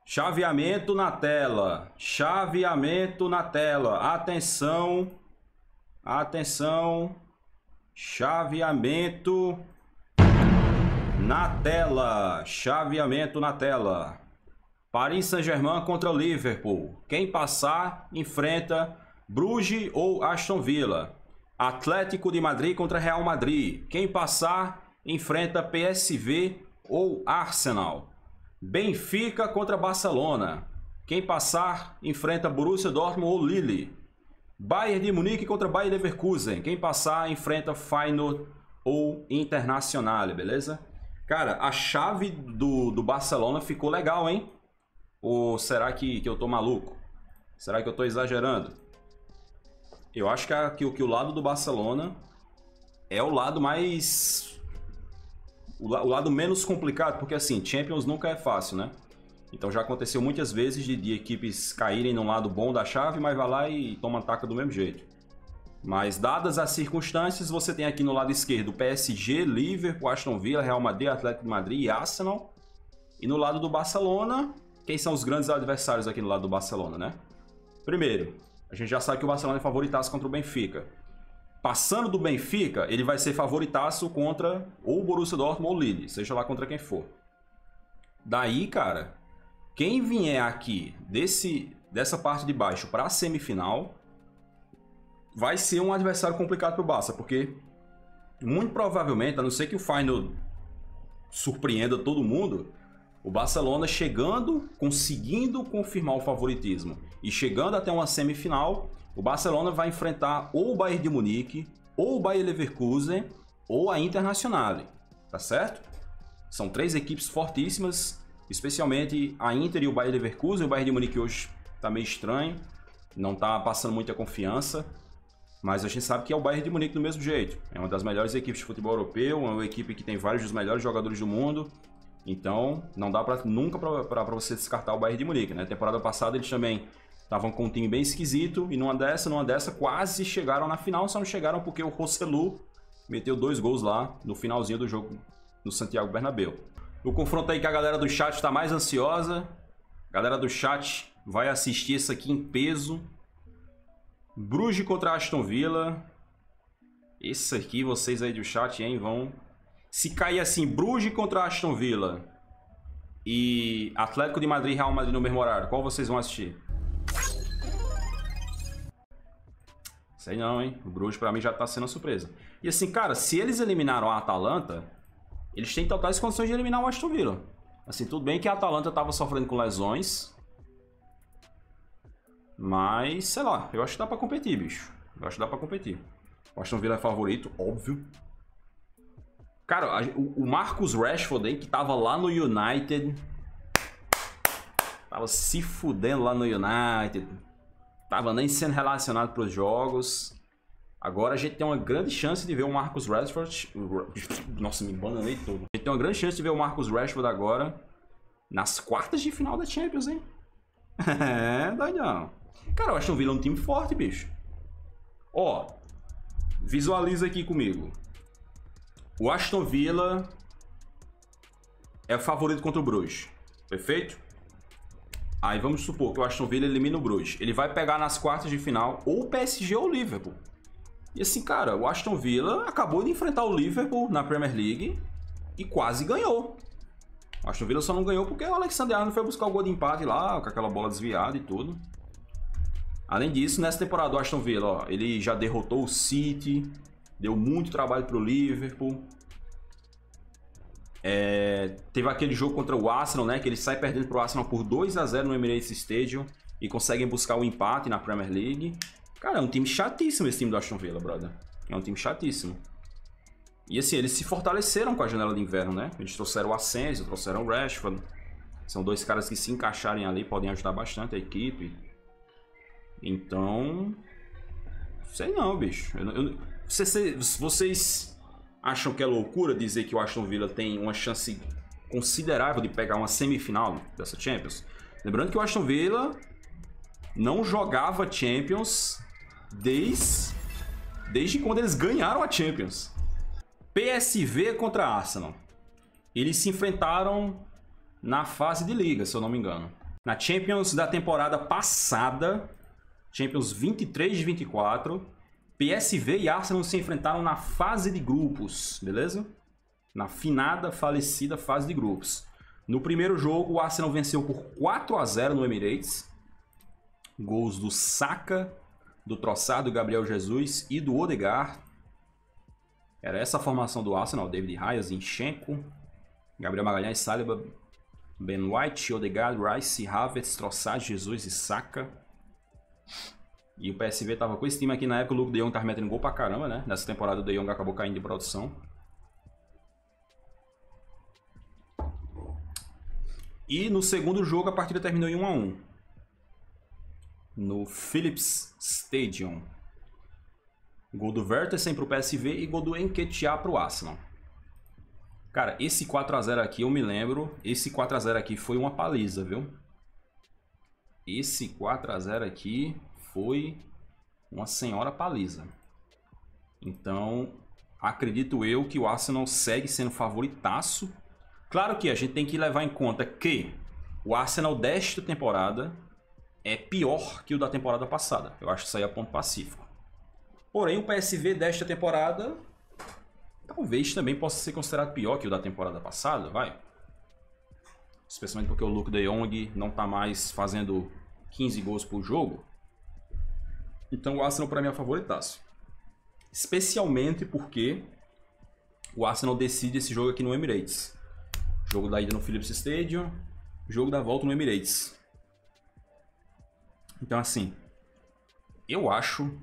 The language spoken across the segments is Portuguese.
Chaveamento na tela. Chaveamento na tela. Atenção. Atenção. Chaveamento na tela. Chaveamento na tela. Paris Saint-Germain contra Liverpool. Quem passar enfrenta Bruges ou Aston Villa. Atlético de Madrid contra Real Madrid. Quem passar enfrenta PSV ou Arsenal. Benfica contra Barcelona. Quem passar enfrenta Borussia Dortmund ou Lille. Bayern de Munique contra Bayer Leverkusen. Quem passar enfrenta Feyenoord ou Internacional, beleza? Cara, a chave do Barcelona ficou legal, hein? Ou será que eu tô maluco? Será que eu tô exagerando? Eu acho que o lado do Barcelona é o lado mais... O lado menos complicado, porque assim, Champions nunca é fácil, né? Então já aconteceu muitas vezes de equipes caírem no lado bom da chave, mas vai lá e toma taca do mesmo jeito. Mas dadas as circunstâncias, você tem aqui no lado esquerdo PSG, Liverpool, Aston Villa, Real Madrid, Atlético de Madrid e Arsenal. E no lado do Barcelona, quem são os grandes adversários aqui no lado do Barcelona, né? Primeiro, a gente já sabe que o Barcelona é favoritaço contra o Benfica. Passando do Benfica, ele vai ser favoritaço contra ou o Borussia Dortmund ou o Lille, seja lá contra quem for. Daí, cara, quem vier aqui dessa parte de baixo para a semifinal vai ser um adversário complicado para o Barça, porque muito provavelmente, a não ser que o Feyenoord surpreenda todo mundo, o Barcelona chegando, conseguindo confirmar o favoritismo e chegando até uma semifinal, o Barcelona vai enfrentar ou o Bayern de Munique, ou o Bayer Leverkusen, ou a Internacional, tá certo? São três equipes fortíssimas, especialmente a Inter e o Bayer Leverkusen. O Bayern de Munique hoje tá meio estranho, não tá passando muita confiança, mas a gente sabe que é o Bayern de Munique do mesmo jeito. É uma das melhores equipes de futebol europeu, é uma equipe que tem vários dos melhores jogadores do mundo, então não dá nunca para você descartar o Bayern de Munique, né? Temporada passada eles também estavam com um time bem esquisito e numa dessa quase chegaram na final, só não chegaram porque o Rosselu meteu 2 gols lá no finalzinho do jogo no Santiago Bernabéu. O confronto aí que a galera do chat está mais ansiosa. A galera do chat vai assistir isso aqui em peso. Bruges contra Aston Villa. Esse aqui, vocês aí do chat, hein, vão... Se cair assim, Bruges contra Aston Villa e Atlético de Madrid e Real Madrid no mesmo horário, qual vocês vão assistir? Sei não, hein? O Bruges pra mim já tá sendo uma surpresa. E assim, cara, se eles eliminaram a Atalanta, eles têm totais condições de eliminar o Aston Villa. Assim, tudo bem que a Atalanta tava sofrendo com lesões, mas, sei lá, eu acho que dá pra competir, bicho. Eu acho que dá pra competir. O Aston Villa é favorito, óbvio. Cara, o Marcus Rashford aí, que tava lá no United, tava se fudendo lá no United, tava nem sendo relacionado para os jogos. Agora a gente tem uma grande chance de ver o Marcus Rashford... Nossa, me bananei todo. A gente tem uma grande chance de ver o Marcus Rashford agora nas quartas de final da Champions, hein? É, doidão. Cara, eu acho que o Villa é um time forte, bicho. Ó, visualiza aqui comigo. O Aston Villa é o favorito contra o Bruges, perfeito? Aí vamos supor que o Aston Villa elimina o Bruges. Ele vai pegar nas quartas de final ou o PSG ou o Liverpool. E assim, cara, o Aston Villa acabou de enfrentar o Liverpool na Premier League e quase ganhou. O Aston Villa só não ganhou porque o Alexander-Arnold foi buscar o gol de empate lá, com aquela bola desviada e tudo. Além disso, nessa temporada do Aston Villa, ó, ele já derrotou o City, deu muito trabalho pro Liverpool. Teve aquele jogo contra o Arsenal, né? Que ele sai perdendo pro Arsenal por 2-0 no Emirates Stadium e conseguem buscar o empate na Premier League. Cara, é um time chatíssimo esse time do Aston Villa, brother. É um time chatíssimo. E assim, eles se fortaleceram com a janela de inverno, né? Eles trouxeram o Asensio, trouxeram o Rashford. São dois caras que se encaixarem ali podem ajudar bastante a equipe. Então... sei não, bicho. Vocês acham que é loucura dizer que o Aston Villa tem uma chance considerável de pegar uma semifinal dessa Champions? Lembrando que o Aston Villa não jogava Champions desde quando eles ganharam a Champions. PSV contra Arsenal. Eles se enfrentaram na fase de liga, se eu não me engano. Na Champions da temporada passada, Champions 23 de 24, PSV e Arsenal se enfrentaram na fase de grupos, beleza? Na finada, falecida fase de grupos. No primeiro jogo, o Arsenal venceu por 4-0 no Emirates. Gols do Saka, do Trossard, do Gabriel Jesus e do Odegaard. Era essa a formação do Arsenal: David Raya, Zinchenko, Gabriel Magalhães, Saliba, Ben White, Odegaard, Rice, Havertz, Trossard, Jesus e Saka. E o PSV tava com esse time aqui na época. O Luke de Jong tava metendo gol pra caramba, né? Nessa temporada o de Jong acabou caindo de produção. E no segundo jogo a partida terminou em 1-1. No Philips Stadium. Gol do Vertonghen pro PSV e gol do Nketiah pro Arsenal. Cara, esse 4-0 aqui eu me lembro. Esse 4-0 aqui foi uma paliza, viu? Esse 4-0 aqui foi uma senhora paliza. Então, acredito eu que o Arsenal segue sendo favoritaço. Claro que a gente tem que levar em conta que o Arsenal desta temporada é pior que o da temporada passada. Eu acho que isso aí é ponto pacífico. Porém, o PSV desta temporada talvez também possa ser considerado pior que o da temporada passada, vai. Especialmente porque o Luke de Jong não está mais fazendo 15 gols por jogo. Então o Arsenal para mim é favoritaço. Especialmente porque o Arsenal decide esse jogo aqui no Emirates. Jogo da ida no Philips Stadium, jogo da volta no Emirates. Então assim, eu acho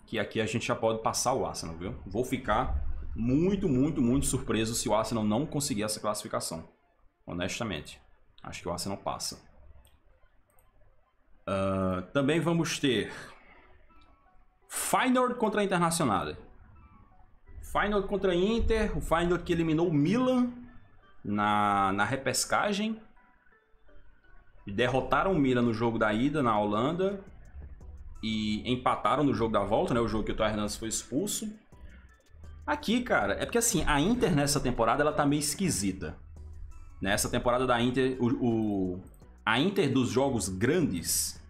que aqui a gente já pode passar o Arsenal, viu? Vou ficar muito surpreso se o Arsenal não conseguir essa classificação. Honestamente, acho que o Arsenal passa. Também vamos ter Feyenoord contra a Internacional. Feyenoord contra a Inter. O Feyenoord que eliminou o Milan na repescagem. Derrotaram o Milan no jogo da ida na Holanda. E empataram no jogo da volta, né? O jogo que o Theo Hernandes foi expulso. Aqui, cara, é porque assim, a Inter nessa temporada ela tá meio esquisita. Nessa temporada da Inter, a Inter dos jogos grandes,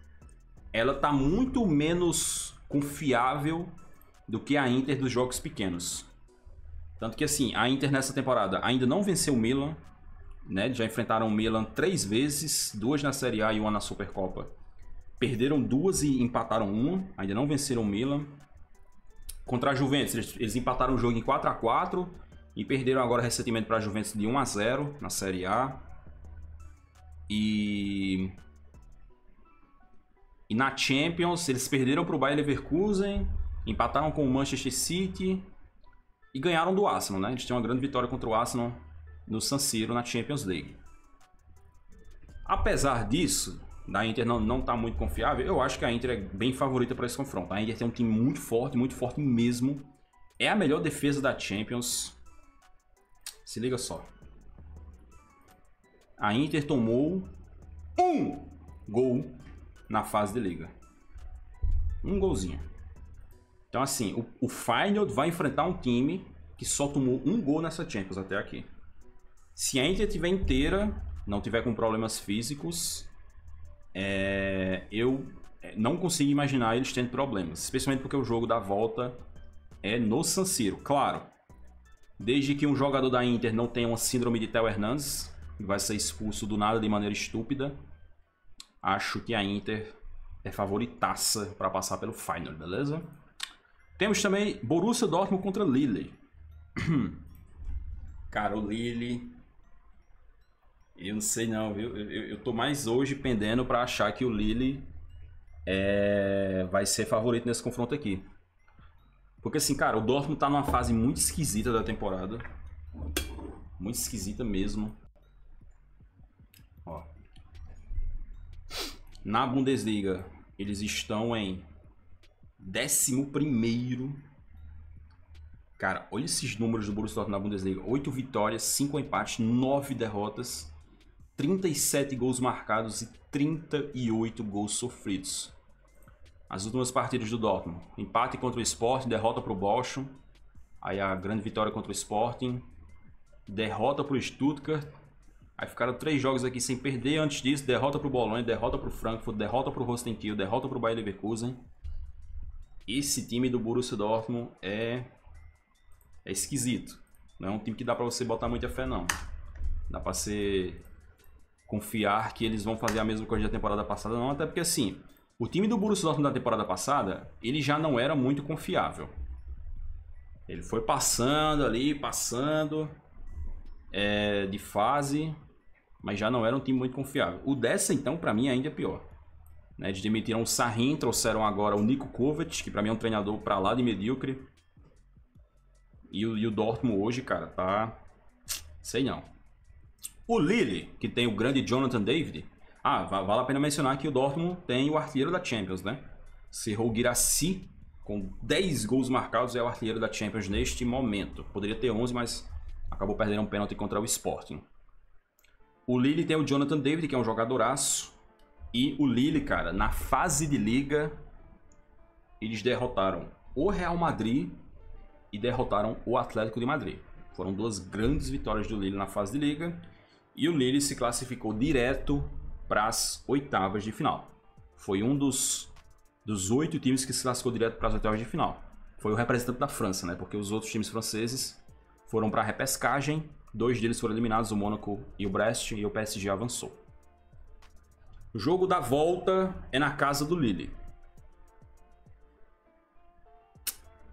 ela tá muito menos confiável do que a Inter dos jogos pequenos. Tanto que assim, a Inter nessa temporada ainda não venceu o Milan, né? Já enfrentaram o Milan 3 vezes, 2 na Série A e 1 na Supercopa. Perderam 2 e empataram 1, ainda não venceram o Milan. Contra a Juventus, eles empataram o jogo em 4-4 e perderam agora recentemente para a Juventus de 1-0 na Série A. E na Champions, eles perderam para o Bayer Leverkusen, empataram com o Manchester City e ganharam do Arsenal, né? Eles têm uma grande vitória contra o Arsenal no San Siro na Champions League. Apesar disso, da Inter não tá muito confiável, eu acho que a Inter é bem favorita para esse confronto. A Inter tem um time muito forte mesmo. É a melhor defesa da Champions. Se liga só. A Inter tomou 1 gol na fase de liga. 1 golzinho. Então assim, o Feyenoord vai enfrentar um time que só tomou 1 gol nessa Champions até aqui. Se a Inter estiver inteira, não tiver com problemas físicos, eu não consigo imaginar eles tendo problemas, especialmente porque o jogo da volta é no San Siro. Claro, desde que um jogador da Inter não tenha uma síndrome de Theo Hernandes, que vai ser expulso do nada de maneira estúpida, acho que a Inter é favoritaça para passar pelo Feyenoord, beleza? Temos também Borussia Dortmund contra Lille. Cara, o Lille, eu não sei não, viu? Eu tô mais hoje pendendo para achar que o Lille vai ser favorito nesse confronto aqui. Porque assim, cara, o Dortmund tá numa fase muito esquisita da temporada. Muito esquisita mesmo. Ó. Na Bundesliga, eles estão em 11º. Cara, olha esses números do Borussia Dortmund na Bundesliga. 8 vitórias, 5 empates, 9 derrotas, 37 gols marcados e 38 gols sofridos. As últimas partidas do Dortmund: empate contra o Sporting, derrota para o Bochum, aí a grande vitória contra o Sporting, derrota para o Stuttgart, Aí ficaram 3 jogos aqui sem perder. Antes disso, derrota pro Bolonha, derrota pro Frankfurt, derrota pro Holstein Kiel, derrota pro Bayer Leverkusen. Esse time do Borussia Dortmund é esquisito. Não é um time que dá pra você botar muita fé, não. Dá pra você confiar que eles vão fazer a mesma coisa da temporada passada, não. Até porque, assim, o time do Borussia Dortmund da temporada passada, ele já não era muito confiável. Ele foi passando ali, de fase, mas já não era um time muito confiável. O dessa, então, pra mim, ainda é pior. Né? Eles demitiram o Sahin, trouxeram agora o Niko Kovac, que pra mim é um treinador pra lá de medíocre. E o Dortmund hoje, cara, tá... sei não. O Lille, que tem o grande Jonathan David. Ah, vale a pena mencionar que o Dortmund tem o artilheiro da Champions, né? Serhou Guirassy, com 10 gols marcados, é o artilheiro da Champions neste momento. Poderia ter 11, mas acabou perdendo um pênalti contra o Sporting. O Lille tem o Jonathan David, que é um jogadoraço. E o Lille, cara, na fase de liga, eles derrotaram o Real Madrid e derrotaram o Atlético de Madrid. Foram 2 grandes vitórias do Lille na fase de liga. E o Lille se classificou direto para as oitavas de final. Foi um dos 8 times que se classificou direto para as oitavas de final. Foi o representante da França, né? Porque os outros times franceses foram para a repescagem. 2 deles foram eliminados, o Mônaco e o Brest, e o PSG avançou. O jogo da volta é na casa do Lille.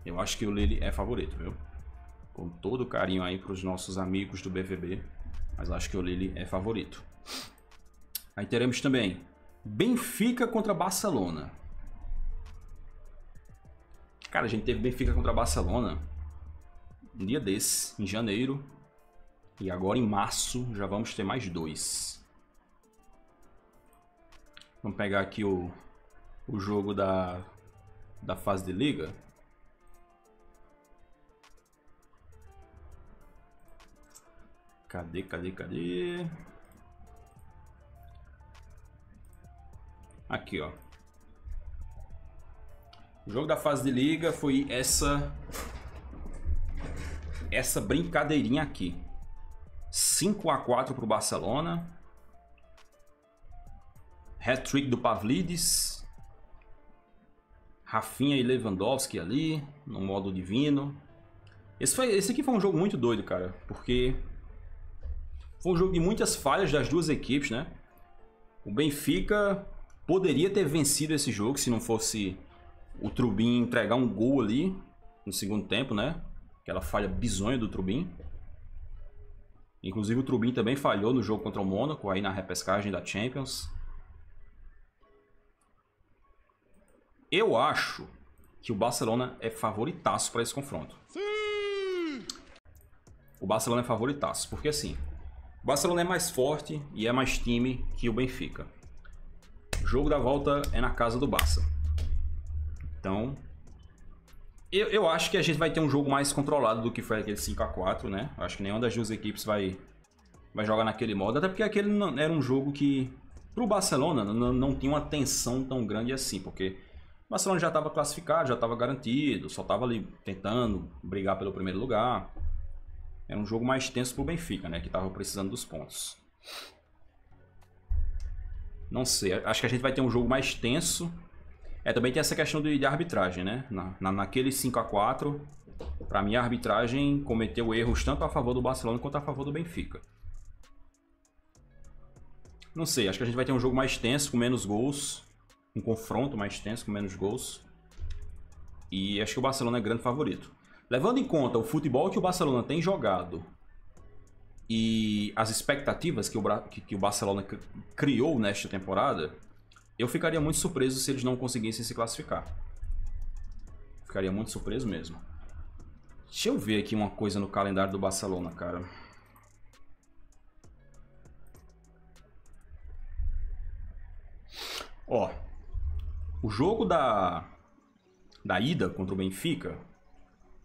Eu acho que o Lille é favorito, viu? Com todo carinho aí para os nossos amigos do BVB, mas acho que o Lille é favorito. Aí teremos também Benfica contra Barcelona. Cara, a gente teve Benfica contra Barcelona um dia desse, em janeiro. E agora em março já vamos ter mais 2. Vamos pegar aqui o jogo da fase de liga. Cadê? Aqui, ó. O jogo da fase de liga foi essa brincadeirinha aqui. 5-4 para o Barcelona. Hat-trick do Pavlidis. Rafinha e Lewandowski ali, no modo divino. Esse aqui foi um jogo muito doido, cara. Porque foi um jogo de muitas falhas das duas equipes, né? O Benfica poderia ter vencido esse jogo se não fosse o Trubin entregar um gol ali no segundo tempo, né? Aquela falha bizonha do Trubin. Inclusive o Trubin também falhou no jogo contra o Mônaco, aí na repescagem da Champions. Eu acho que o Barcelona é favoritaço para esse confronto. Sim! O Barcelona é favoritaço, porque assim, o Barcelona é mais forte e é mais time que o Benfica. O jogo da volta é na casa do Barça. Então, eu acho que a gente vai ter um jogo mais controlado do que foi aquele 5-4, né? Eu acho que nenhuma das duas equipes vai jogar naquele modo, até porque aquele não, era um jogo que, pro Barcelona, não tinha uma tensão tão grande assim, porque o Barcelona já estava classificado, já estava garantido, só estava ali tentando brigar pelo primeiro lugar. Era um jogo mais tenso pro Benfica, né? Que estava precisando dos pontos. Não sei, acho que a gente vai ter um jogo mais tenso. Também tem essa questão de arbitragem, né? Naquele 5-4, para mim a arbitragem cometeu erros tanto a favor do Barcelona quanto a favor do Benfica. Não sei, acho que a gente vai ter um jogo mais tenso, com menos gols. Um confronto mais tenso, com menos gols. E acho que o Barcelona é grande favorito. Levando em conta o futebol que o Barcelona tem jogado e as expectativas que o Barcelona criou nesta temporada, eu ficaria muito surpreso se eles não conseguissem se classificar. Ficaria muito surpreso mesmo. Deixa eu ver aqui uma coisa no calendário do Barcelona, cara. Ó, o jogo da ida contra o Benfica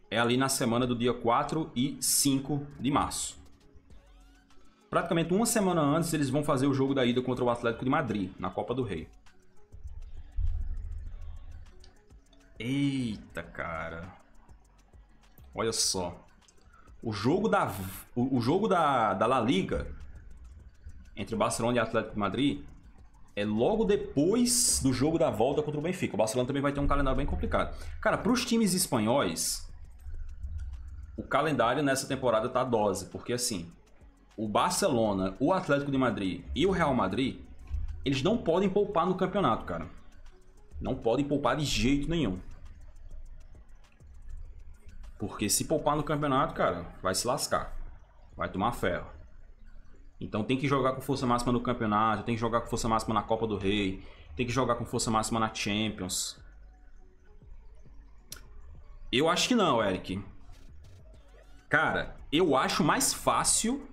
é ali na semana do dia 4 e 5 de março. Praticamente uma semana antes eles vão fazer o jogo da ida contra o Atlético de Madrid, na Copa do Rei. Eita, cara. Olha só. O jogo da La Liga entre Barcelona e Atlético de Madrid é logo depois do jogo da volta contra o Benfica. O Barcelona também vai ter um calendário bem complicado. Cara, para os times espanhóis, o calendário nessa temporada tá dose, porque assim, o Barcelona, o Atlético de Madrid e o Real Madrid, eles não podem poupar no campeonato, cara. Não podem poupar de jeito nenhum. Porque se poupar no campeonato, cara, vai se lascar. Vai tomar ferro. Então tem que jogar com força máxima no campeonato, tem que jogar com força máxima na Copa do Rei, tem que jogar com força máxima na Champions. Eu acho que não, Eric. Cara, eu acho mais fácil...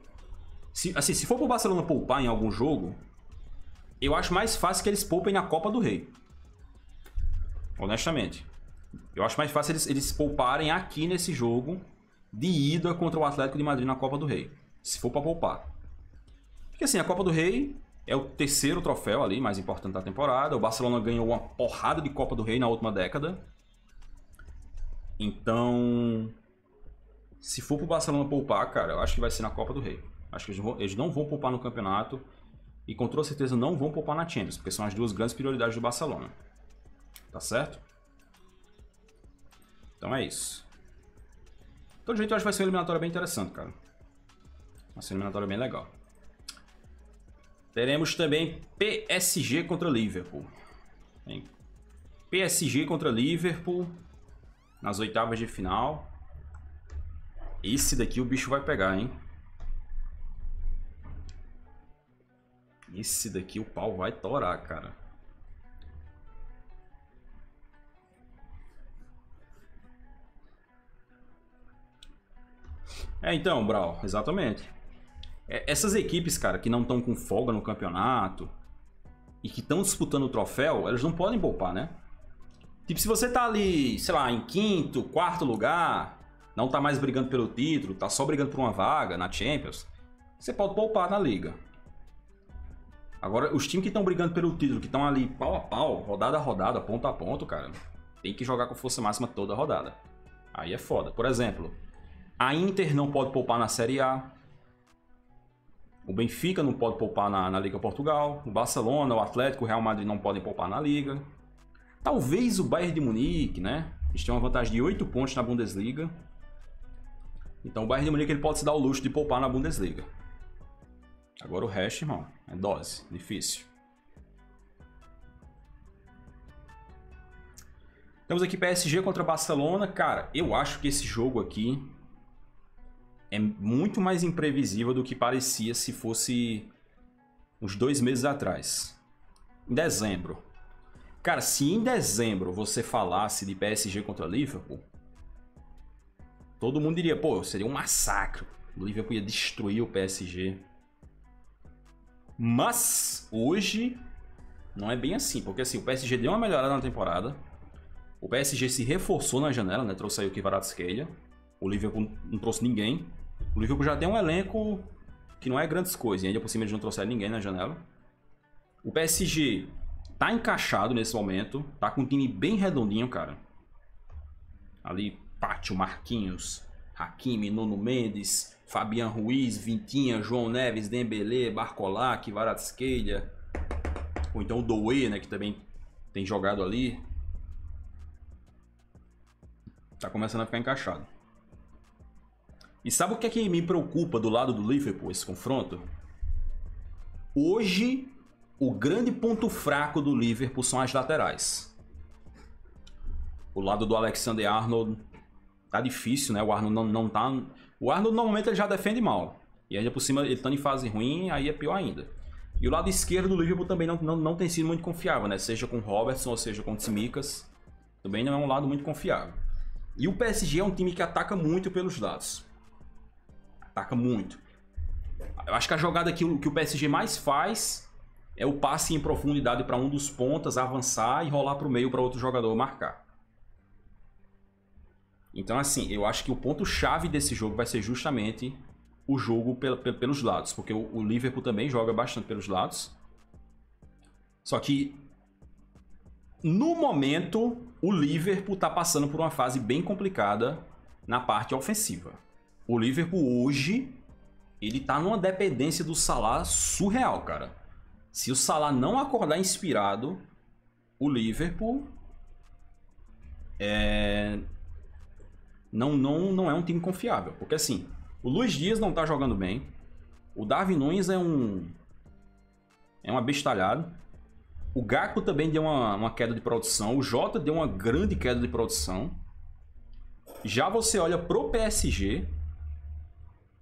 Se for pro Barcelona poupar em algum jogo, eu acho mais fácil que eles poupem na Copa do Rei. Honestamente. Eu acho mais fácil eles pouparem aqui nesse jogo de ida contra o Atlético de Madrid na Copa do Rei. Se for pra poupar. Porque assim, a Copa do Rei é o terceiro troféu ali, mais importante da temporada. O Barcelona ganhou uma porrada de Copa do Rei na última década. Então... se for pro Barcelona poupar, cara, eu acho que vai ser na Copa do Rei. Acho que eles não vão poupar no campeonato. E com toda certeza não vão poupar na Champions, porque são as duas grandes prioridades do Barcelona. Tá certo? Então é isso. De todo jeito, eu acho que vai ser uma eliminatória bem interessante, cara. Vai ser uma eliminatória bem legal. Teremos também PSG contra Liverpool. Tem PSG contra Liverpool nas oitavas de final. Esse daqui o bicho vai pegar, hein? Esse daqui o pau vai torar, cara. Então, Brau, exatamente. Essas equipes, cara, que não estão com folga no campeonato e que estão disputando o troféu, elas não podem poupar, né? Tipo, se você tá ali, sei lá, em quinto, quarto lugar, não tá mais brigando pelo título, tá só brigando por uma vaga na Champions, você pode poupar na liga. Agora, os times que estão brigando pelo título, que estão ali pau a pau, rodada a rodada, ponto a ponto, cara, tem que jogar com força máxima toda a rodada. Aí é foda. Por exemplo, a Inter não pode poupar na Série A. O Benfica não pode poupar na Liga Portugal. O Barcelona, o Atlético, o Real Madrid não podem poupar na Liga. Talvez o Bayern de Munique, né? Eles têm uma vantagem de 8 pontos na Bundesliga. Então o Bayern de Munique ele pode se dar o luxo de poupar na Bundesliga. Agora o resto, irmão, é dose. Difícil. Temos aqui PSG contra Barcelona. Cara, eu acho que esse jogo aqui é muito mais imprevisível do que parecia se fosse uns 2 meses atrás. Em dezembro. Cara, se em dezembro você falasse de PSG contra Liverpool, todo mundo diria, pô, seria um massacre. O Liverpool ia destruir o PSG. Mas hoje não é bem assim, porque assim, o PSG deu uma melhorada na temporada. O PSG se reforçou na janela, né? Trouxe aí o Kvaratskhelia. O Liverpool não trouxe ninguém. O Liverpool já tem um elenco que não é grandes coisas. E ainda por cima eles não trouxeram ninguém na janela. O PSG tá encaixado nesse momento. Tá com um time bem redondinho, cara. Ali, Pátio, Marquinhos, Hakimi, Nuno Mendes, Fabian Ruiz, Vintinha, João Neves, Dembélé, Barcola, Kvaratskhelia. Ou então o Doué, né? Que também tem jogado ali. Tá começando a ficar encaixado. E sabe o que é que me preocupa do lado do Liverpool, esse confronto? Hoje, o grande ponto fraco do Liverpool são as laterais. O lado do Alexander-Arnold tá difícil, né? O Arnold não tá... O Arnold normalmente ele já defende mal. E ainda por cima ele tá em fase ruim, aí é pior ainda. E o lado esquerdo do Liverpool também não tem sido muito confiável, né? Seja com Robertson ou seja com Tsimikas. Também não é um lado muito confiável. E o PSG é um time que ataca muito pelos lados. Ataca muito. Eu acho que a jogada que o PSG mais faz é o passe em profundidade para um dos pontas, avançar e rolar para o meio para outro jogador marcar. Então, assim, eu acho que o ponto-chave desse jogo vai ser justamente o jogo pelos lados. Porque o Liverpool também joga bastante pelos lados. Só que, no momento, o Liverpool está passando por uma fase bem complicada na parte ofensiva. O Liverpool hoje ele tá numa dependência do Salah surreal, cara. Se o Salah não acordar inspirado, o Liverpool não é um time confiável. Porque assim, o Luiz Dias não tá jogando bem. O Darwin Núñez é um abestalhado. O Gakpo também deu uma queda de produção. O Jota deu uma grande queda de produção. Já você olha pro PSG,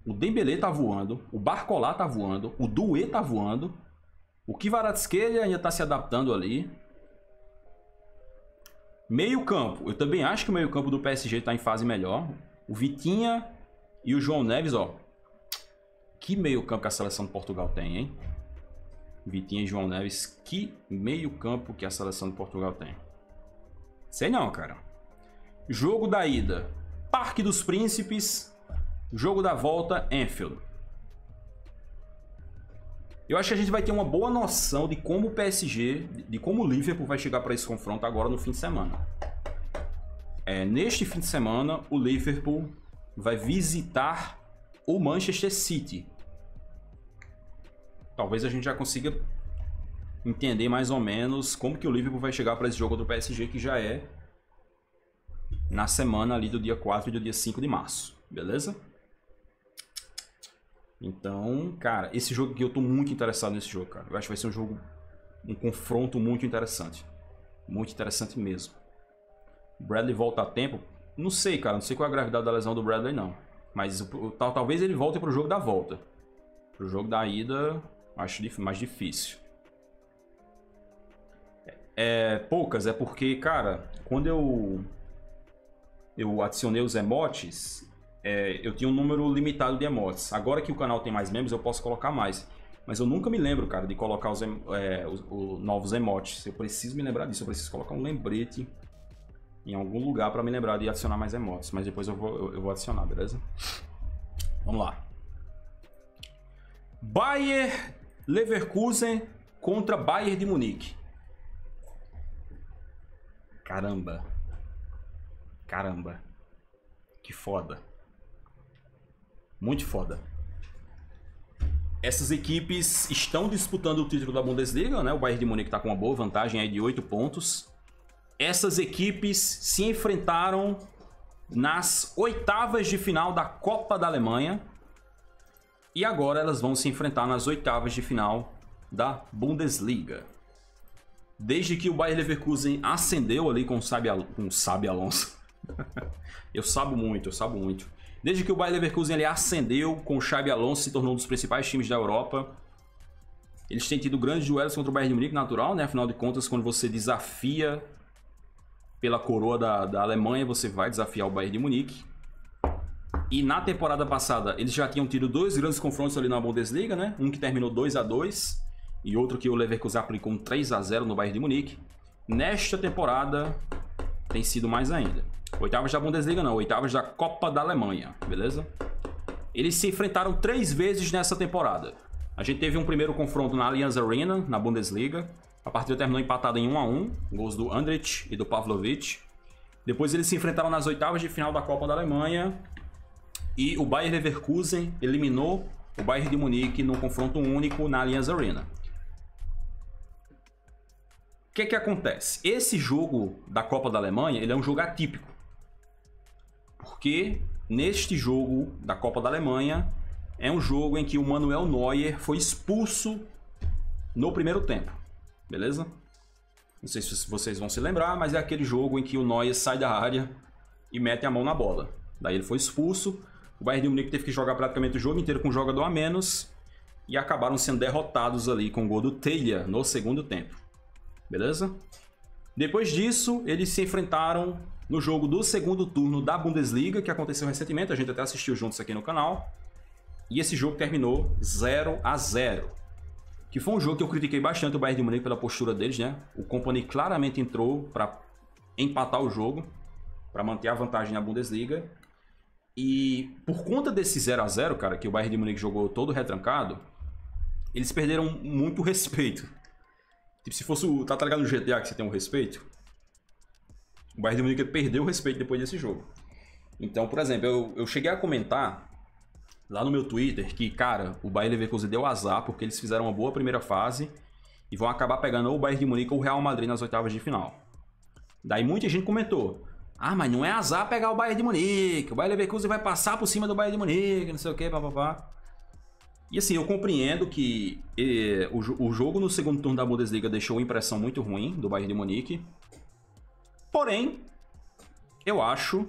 o Dembélé tá voando, o Barcola tá voando, o Doué tá voando, o Kvaratskhelia ainda tá se adaptando ali. Meio campo, eu também acho que o meio campo do PSG tá em fase melhor. O Vitinha e o João Neves, ó. Que meio campo que a seleção de Portugal tem, hein? Vitinha e João Neves, que meio campo que a seleção de Portugal tem. Sei não, cara. Jogo da ida, Parque dos Príncipes. Jogo da volta, Anfield. Eu acho que a gente vai ter uma boa noção de como o PSG, de como o Liverpool vai chegar para esse confronto agora no fim de semana. Neste fim de semana, o Liverpool vai visitar o Manchester City. Talvez a gente já consiga entender mais ou menos como que o Liverpool vai chegar para esse jogo do PSG, que já é na semana ali do dia 4 e do dia 5 de março, beleza? Então, cara, esse jogo aqui eu tô muito interessado nesse jogo, cara. Eu acho que vai ser um confronto muito interessante. Muito interessante mesmo. Bradley volta a tempo? Não sei, cara, não sei qual é a gravidade da lesão do Bradley, não. Mas talvez ele volte pro jogo da volta. Pro jogo da ida, acho mais difícil. Poucas, é porque, cara, quando eu adicionei os emotes, eu tinha um número limitado de emotes. Agora que o canal tem mais membros, eu posso colocar mais. Mas eu nunca me lembro, cara, de colocar os novos emotes. Eu preciso me lembrar disso, eu preciso colocar um lembrete em algum lugar para me lembrar de adicionar mais emotes. Mas depois eu vou adicionar, beleza? Vamos lá. Bayer Leverkusen contra Bayern de Munique. Caramba. Caramba. Que foda. Muito foda. Essas equipes estão disputando o título da Bundesliga, né? O Bayern de Munique está com uma boa vantagem aí de 8 pontos. Essas equipes se enfrentaram nas oitavas de final da Copa da Alemanha. E agora elas vão se enfrentar nas oitavas de final da Bundesliga. Desde que o Bayer Leverkusen ascendeu ali com o Xabi Alonso. Eu sabo muito. Desde que o Bayer Leverkusen ali ascendeu com o Xabi Alonso, se tornou um dos principais times da Europa. Eles têm tido grandes duelos contra o Bayern de Munique, natural, né? Afinal de contas, quando você desafia pela coroa da Alemanha, você vai desafiar o Bayern de Munique. E na temporada passada, eles já tinham tido 2 grandes confrontos ali na Bundesliga, né? Um que terminou 2-2 e outro que o Leverkusen aplicou um 3-0 no Bayern de Munique. Nesta temporada, tem sido mais ainda. Oitavas da Bundesliga não, oitavas da Copa da Alemanha, beleza? Eles se enfrentaram 3 vezes nessa temporada. A gente teve um primeiro confronto na Allianz Arena, na Bundesliga. A partida terminou empatada em 1-1, gols do Andrich e do Pavlovic. Depois eles se enfrentaram nas oitavas de final da Copa da Alemanha. E o Bayer Leverkusen eliminou o Bayern de Munique num confronto único na Allianz Arena. O que acontece? Esse jogo da Copa da Alemanha, ele é um jogo atípico. Porque neste jogo da Copa da Alemanha, é um jogo em que o Manuel Neuer foi expulso no primeiro tempo. Beleza? Não sei se vocês vão se lembrar, mas é aquele jogo em que o Neuer sai da área e mete a mão na bola. Daí ele foi expulso. O Bayern de Munique teve que jogar praticamente o jogo inteiro com um jogador a menos. E acabaram sendo derrotados ali com o gol do Telha no segundo tempo. Beleza? Depois disso, eles se enfrentaram no jogo do segundo turno da Bundesliga, que aconteceu recentemente. A gente até assistiu juntos aqui no canal. E esse jogo terminou 0-0. Que foi um jogo que eu critiquei bastante o Bayern de Munique pela postura deles, né? O Kompany claramente entrou para empatar o jogo, para manter a vantagem na Bundesliga. E por conta desse 0-0, cara, que o Bayern de Munique jogou todo retrancado, eles perderam muito respeito. Tipo, se fosse o... Tá ligado no GTA que você tem um respeito? O Bayern de Munique perdeu o respeito depois desse jogo. Então, por exemplo, eu cheguei a comentar lá no meu Twitter que, cara, o Bayer Leverkusen deu azar porque eles fizeram uma boa primeira fase e vão acabar pegando ou o Bayern de Munique ou o Real Madrid nas oitavas de final. Daí muita gente comentou: ah, mas não é azar pegar o Bayern de Munique, o Bayer Leverkusen vai passar por cima do Bayern de Munique, não sei o que, papapá. E assim, eu compreendo que o jogo no segundo turno da Bundesliga deixou uma impressão muito ruim do Bayern de Munique. Porém, eu acho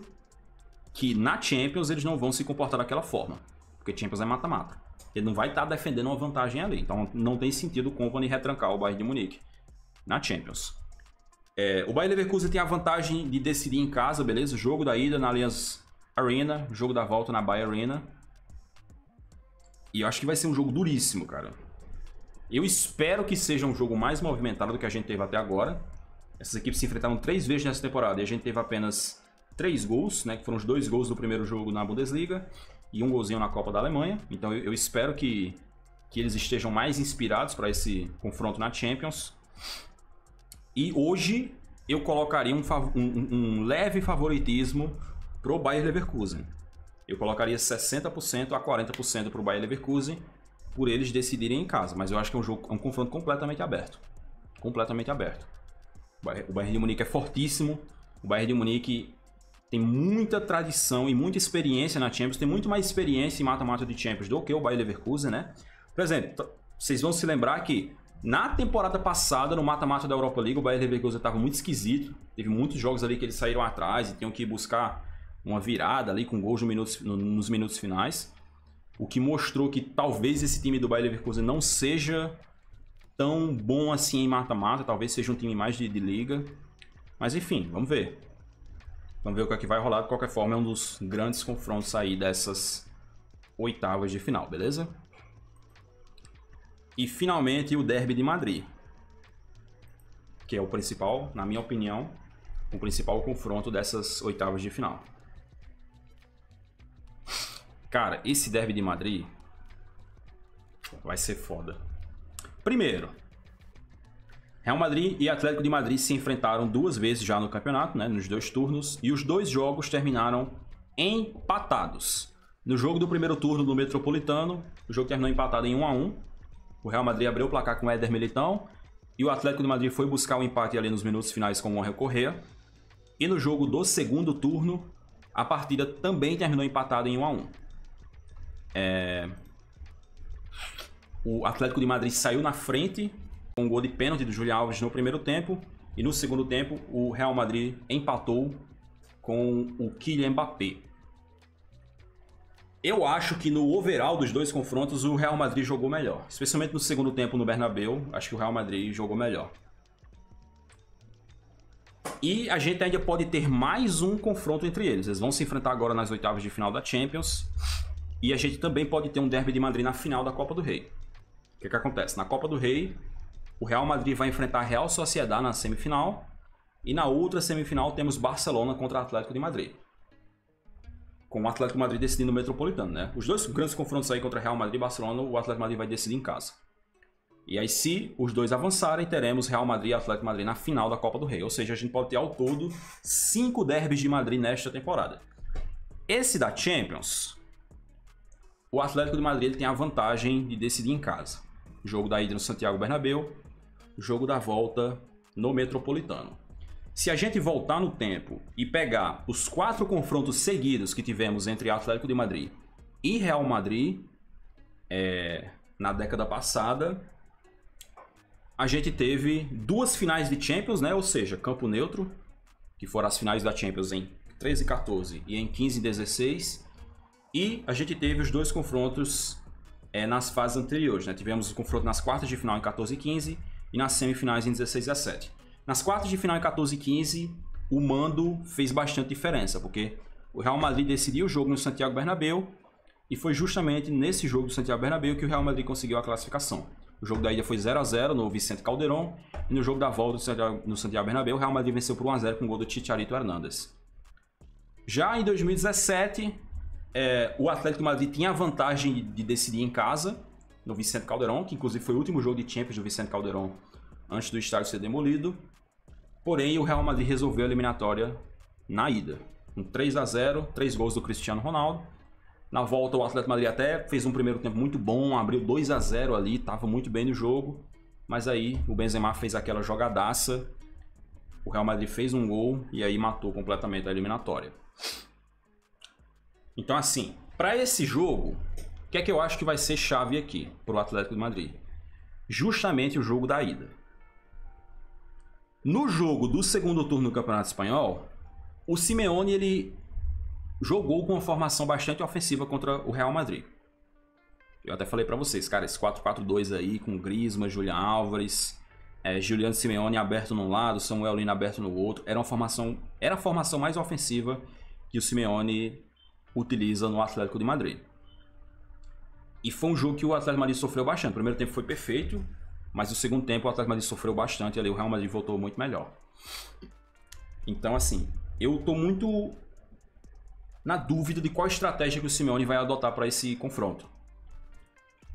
que na Champions eles não vão se comportar daquela forma. Porque Champions é mata-mata. Ele não vai estar defendendo uma vantagem ali. Então não tem sentido o Kompany retrancar o Bayern de Munique na Champions. O Bayer Leverkusen tem a vantagem de decidir em casa, beleza? O jogo da ida na Allianz Arena, jogo da volta na Bayer Arena. E eu acho que vai ser um jogo duríssimo, cara. Eu espero que seja um jogo mais movimentado do que a gente teve até agora. Essas equipes se enfrentaram 3 vezes nessa temporada e a gente teve apenas 3 gols, né? Que foram os 2 gols do primeiro jogo na Bundesliga e um golzinho na Copa da Alemanha. Então eu espero que eles estejam mais inspirados para esse confronto na Champions. E hoje eu colocaria um leve favoritismo pro Bayer Leverkusen. Eu colocaria 60% a 40% pro Bayer Leverkusen por eles decidirem em casa. Mas eu acho que é um confronto completamente aberto. Completamente aberto. O Bayern de Munique é fortíssimo. O Bayern de Munique tem muita tradição e muita experiência na Champions. Tem muito mais experiência em mata-mata de Champions do que o Bayer Leverkusen, né? Por exemplo, vocês vão se lembrar que na temporada passada, no mata-mata da Europa League, o Bayer Leverkusen estava muito esquisito. Teve muitos jogos ali que eles saíram atrás e tinham que buscar uma virada ali com gols nos minutos finais. O que mostrou que talvez esse time do Bayer Leverkusen não seja tão bom assim em mata-mata. Talvez seja um time mais de liga. Mas enfim, vamos ver. Vamos ver o que é que vai rolar. De qualquer forma, é um dos grandes confrontos aí dessas oitavas de final, beleza? E finalmente o Derby de Madrid, que é o principal, na minha opinião, o principal confronto dessas oitavas de final. Cara, esse Derby de Madrid vai ser foda. Primeiro, Real Madrid e Atlético de Madrid se enfrentaram 2 vezes já no campeonato, né, nos 2 turnos, e os 2 jogos terminaram empatados. No jogo do primeiro turno do Metropolitano, o jogo terminou empatado em 1-1. O Real Madrid abriu o placar com o Éder Militão e o Atlético de Madrid foi buscar o empate ali nos minutos finais com o Ángel Correa. E no jogo do segundo turno, a partida também terminou empatada em 1-1. O Atlético de Madrid saiu na frente com um gol de pênalti do Julián Alves no primeiro tempo. E no segundo tempo, o Real Madrid empatou com o Kylian Mbappé. Eu acho que no overall dos 2 confrontos, o Real Madrid jogou melhor. Especialmente no segundo tempo no Bernabéu, acho que o Real Madrid jogou melhor. E a gente ainda pode ter mais um confronto entre eles. Eles vão se enfrentar agora nas oitavas de final da Champions. E a gente também pode ter um Derby de Madrid na final da Copa do Rei. O que acontece? Na Copa do Rei, o Real Madrid vai enfrentar a Real Sociedad na semifinal. E na outra semifinal temos Barcelona contra o Atlético de Madrid. Com o Atlético de Madrid decidindo o Metropolitano, né? Os 2 grandes confrontos aí contra Real Madrid e Barcelona, o Atlético de Madrid vai decidir em casa. E aí, se os 2 avançarem, teremos Real Madrid e Atlético de Madrid na final da Copa do Rei. Ou seja, a gente pode ter ao todo 5 derbys de Madrid nesta temporada. Esse da Champions, o Atlético de Madrid tem a vantagem de decidir em casa. O jogo da ida no Santiago Bernabéu, o jogo da volta no Metropolitano. Se a gente voltar no tempo e pegar os 4 confrontos seguidos que tivemos entre Atlético de Madrid e Real Madrid na década passada, a gente teve 2 finais de Champions, né? Ou seja, campo neutro, que foram as finais da Champions em 13 e 14 e em 15 e 16. E a gente teve os 2 confrontos nas fases anteriores, né? Tivemos o confronto nas quartas de final em 14 e 15 e nas semifinais em 16 e 17. Nas quartas de final em 14 e 15, o mando fez bastante diferença, porque o Real Madrid decidiu o jogo no Santiago Bernabéu e foi justamente nesse jogo do Santiago Bernabéu que o Real Madrid conseguiu a classificação. O jogo da ida foi 0-0 no Vicente Calderón e no jogo da volta no Santiago Bernabéu, o Real Madrid venceu por 1-0 com o gol do Chicharito Hernández. Já em 2017, o Atlético de Madrid tinha a vantagem de decidir em casa no Vicente Calderón, que inclusive foi o último jogo de Champions do Vicente Calderón antes do estádio ser demolido. Porém, o Real Madrid resolveu a eliminatória na ida. Com 3-0, 3 gols do Cristiano Ronaldo. Na volta o Atlético de Madrid até fez um primeiro tempo muito bom, abriu 2 a 0 ali, estava muito bem no jogo. Mas aí o Benzema fez aquela jogadaça, o Real Madrid fez um gol e aí matou completamente a eliminatória. Então assim, para esse jogo, o que é que eu acho que vai ser chave aqui para o Atlético de Madrid? Justamente o jogo da ida. No jogo do segundo turno do Campeonato Espanhol, o Simeone ele jogou com uma formação bastante ofensiva contra o Real Madrid. Eu até falei pra vocês, cara, esse 4-4-2 aí com Griezmann, Julián Álvares, Giuliano Simeone aberto num lado, Samuel Lino aberto no outro. Era a formação mais ofensiva que o Simeone utiliza no Atlético de Madrid. E foi um jogo que o Atlético de Madrid sofreu bastante. O primeiro tempo foi perfeito, mas o segundo tempo o Atlético de Madrid sofreu bastante e ali o Real Madrid voltou muito melhor. Então assim, eu tô muito na dúvida de qual estratégia que o Simeone vai adotar para esse confronto.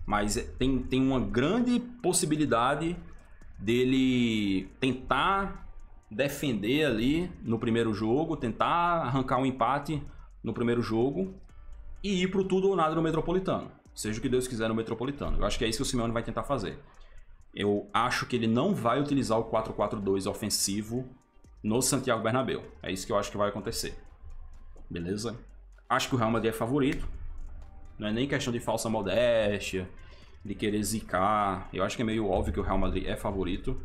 Mas tem uma grande possibilidade dele tentar defender ali no primeiro jogo, tentar arrancar um empate no primeiro jogo e ir pro tudo ou nada no Metropolitano. Seja o que Deus quiser no Metropolitano. Eu acho que é isso que o Simeone vai tentar fazer. Eu acho que ele não vai utilizar o 4-4-2 ofensivo no Santiago Bernabéu. É isso que eu acho que vai acontecer. Beleza? Acho que o Real Madrid é favorito. Não é nem questão de falsa modéstia, de querer zicar. Eu acho que é meio óbvio que o Real Madrid é favorito.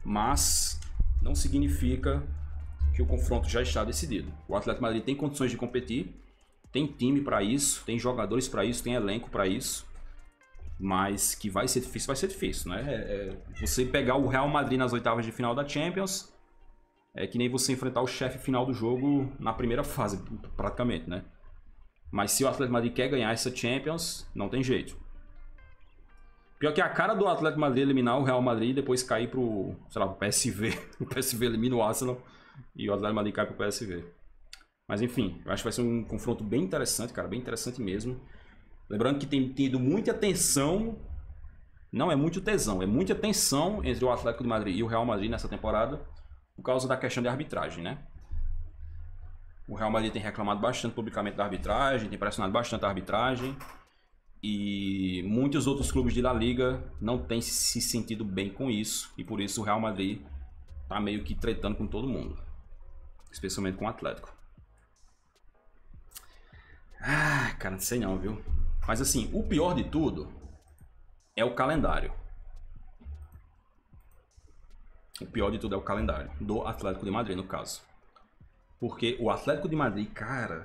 Mas não significa que o confronto já está decidido. O Atlético de Madrid tem condições de competir, tem time para isso, tem jogadores para isso, tem elenco para isso. Mas que vai ser difícil, né? Você pegar o Real Madrid nas oitavas de final da Champions é que nem você enfrentar o chefe final do jogo na primeira fase, praticamente, né? Mas se o Atlético de Madrid quer ganhar essa Champions, não tem jeito. Pior que a cara do Atlético de Madrid eliminar o Real Madrid e depois cair pro, sei lá, pro PSV. O PSV elimina o Arsenal e o Atlético de Madrid cai pro PSV. Mas enfim, eu acho que vai ser um confronto bem interessante, cara, bem interessante mesmo. Lembrando que tem tido muita tensão, não é muito tesão, é muita tensão entre o Atlético de Madrid e o Real Madrid nessa temporada por causa da questão de arbitragem, né? O Real Madrid tem reclamado bastante publicamente da arbitragem, tem pressionado bastante a arbitragem e muitos outros clubes de La Liga não têm se sentido bem com isso e por isso o Real Madrid tá meio que tretando com todo mundo, especialmente com o Atlético. Ah, cara, não sei não, viu? Mas assim, o pior de tudo é o calendário. O pior de tudo é o calendário do Atlético de Madrid, no caso. Porque o Atlético de Madrid, cara,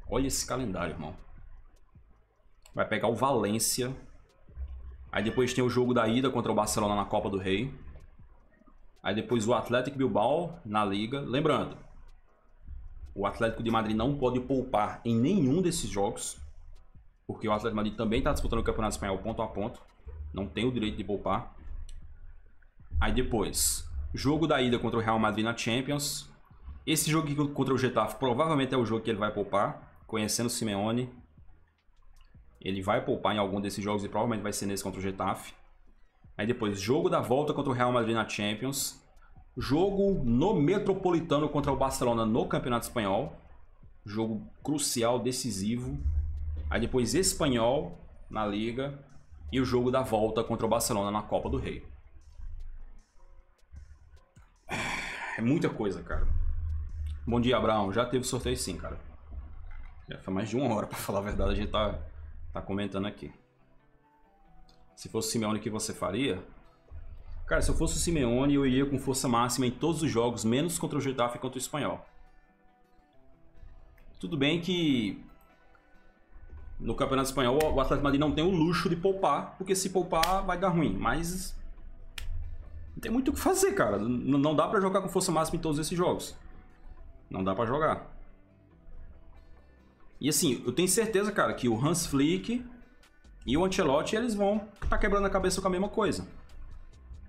olha esse calendário, irmão. Vai pegar o Valência. Aí depois tem o jogo da ida contra o Barcelona na Copa do Rei. Aí depois o Atlético Bilbao na Liga. Lembrando, o Atlético de Madrid não pode poupar em nenhum desses jogos. Porque o Atlético de Madrid também está disputando o Campeonato Espanhol ponto a ponto. Não tem o direito de poupar. Aí depois, jogo da ida contra o Real Madrid na Champions. Esse jogo aqui contra o Getafe provavelmente é o jogo que ele vai poupar. Conhecendo o Simeone, ele vai poupar em algum desses jogos e provavelmente vai ser nesse contra o Getafe. Aí depois, jogo da volta contra o Real Madrid na Champions. Jogo no Metropolitano contra o Barcelona no Campeonato Espanhol. Jogo crucial, decisivo. Aí depois, Espanhol na Liga. E o jogo da volta contra o Barcelona na Copa do Rei. É muita coisa, cara. Bom dia, Abraão. Já teve sorteio sim, cara. Já foi mais de 1 hora, pra falar a verdade. A gente tá comentando aqui. Se fosse o Simeone, o que você faria? Cara, se eu fosse o Simeone, eu iria com força máxima em todos os jogos, menos contra o Getafe e contra o Espanhol. Tudo bem que no Campeonato Espanhol o Atlético de Madrid não tem o luxo de poupar, porque se poupar vai dar ruim, mas não tem muito o que fazer, cara. Não dá pra jogar com força máxima em todos esses jogos. Não dá pra jogar. E assim, eu tenho certeza, cara, que o Hans Flick e o Ancelotti, eles vão estar quebrando a cabeça com a mesma coisa.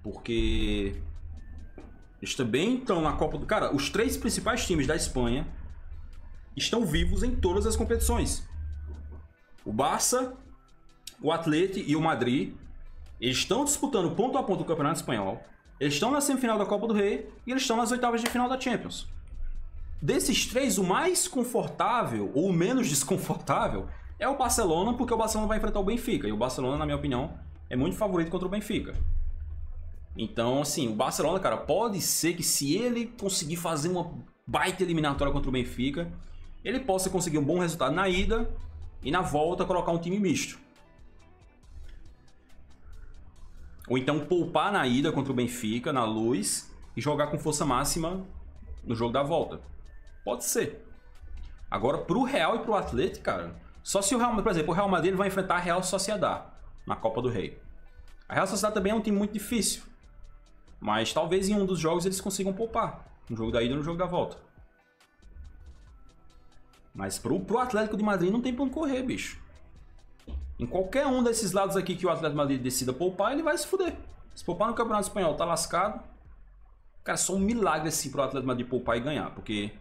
Porque eles também estão na Copa do... Cara, os 3 principais times da Espanha estão vivos em todas as competições. O Barça, o Atlético e o Madrid, eles estão disputando ponto a ponto o Campeonato Espanhol. Eles estão na semifinal da Copa do Rei e eles estão nas oitavas de final da Champions. Desses três, o mais confortável ou o menos desconfortável é o Barcelona, porque o Barcelona vai enfrentar o Benfica. E o Barcelona, na minha opinião, é muito favorito contra o Benfica. Então, assim, o Barcelona, cara, pode ser que se ele conseguir fazer uma baita eliminatória contra o Benfica, ele possa conseguir um bom resultado na ida e na volta colocar um time misto. Ou então poupar na ida contra o Benfica, na Luz, e jogar com força máxima no jogo da volta. Pode ser. Agora, pro Real e pro Atlético, cara, só se o Real, por exemplo, o Real Madrid vai enfrentar a Real Sociedad na Copa do Rei. A Real Sociedad também é um time muito difícil, mas talvez em um dos jogos eles consigam poupar. No jogo da ida e no jogo da volta. Mas pro Atlético de Madrid não tem pra onde correr, bicho. Em qualquer um desses lados aqui que o Atlético de Madrid decida poupar, ele vai se fuder. Se poupar no Campeonato Espanhol, tá lascado. Cara, só um milagre assim pro Atlético de Madrid poupar e ganhar, porque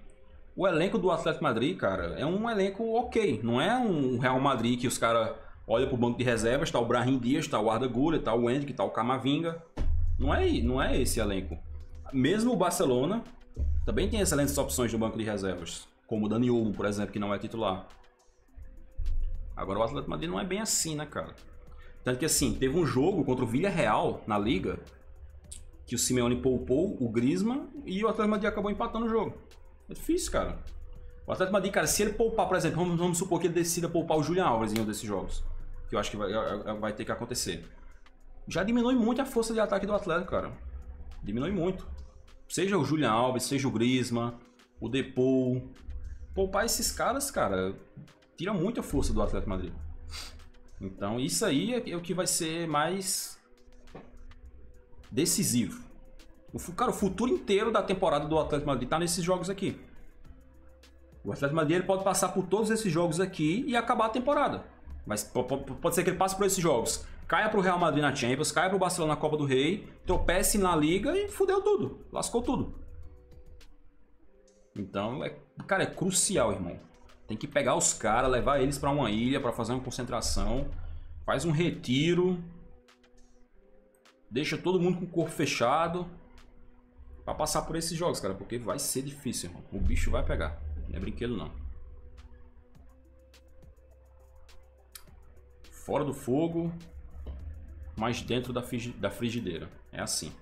o elenco do Atlético de Madrid, cara, é um elenco ok. Não é um Real Madrid que os caras olham pro banco de reservas, tá o Brahim Dias, tá o Arda Güler, tá o Endrick, tá o Camavinga. Não é esse elenco. Mesmo o Barcelona também tem excelentes opções no banco de reservas, como o Dani Olmo, por exemplo, que não é titular. Agora o Atlético de Madrid não é bem assim, né, cara? Tanto que assim, teve um jogo contra o Villarreal na Liga, que o Simeone poupou o Griezmann e o Atlético de Madrid acabou empatando o jogo. É difícil, cara. O Atlético de Madrid, cara, se ele poupar, por exemplo, vamos supor que ele decida poupar o Julián Alves em um desses jogos, que eu acho que vai ter que acontecer. Já diminui muito a força de ataque do Atlético, cara. Diminui muito. Seja o Julián Alves, seja o Griezmann, o Depou. Poupar esses caras, cara, tira muito a força do Atlético de Madrid. Então isso aí é o que vai ser mais decisivo. Cara, o futuro inteiro da temporada do Atlético de Madrid tá nesses jogos aqui. O Atlético de Madrid ele pode passar por todos esses jogos aqui e acabar a temporada. Mas pode ser que ele passe por esses jogos, caia pro Real Madrid na Champions, caia pro Barcelona na Copa do Rei, tropece na Liga e fudeu tudo. Lascou tudo. Então, cara, é crucial, irmão. Tem que pegar os caras, levar eles pra uma ilha pra fazer uma concentração. Faz um retiro. Deixa todo mundo com o corpo fechado. Pra passar por esses jogos, cara. Porque vai ser difícil, irmão. O bicho vai pegar. Não é brinquedo, não. Fora do fogo, mas dentro da frigideira. É assim.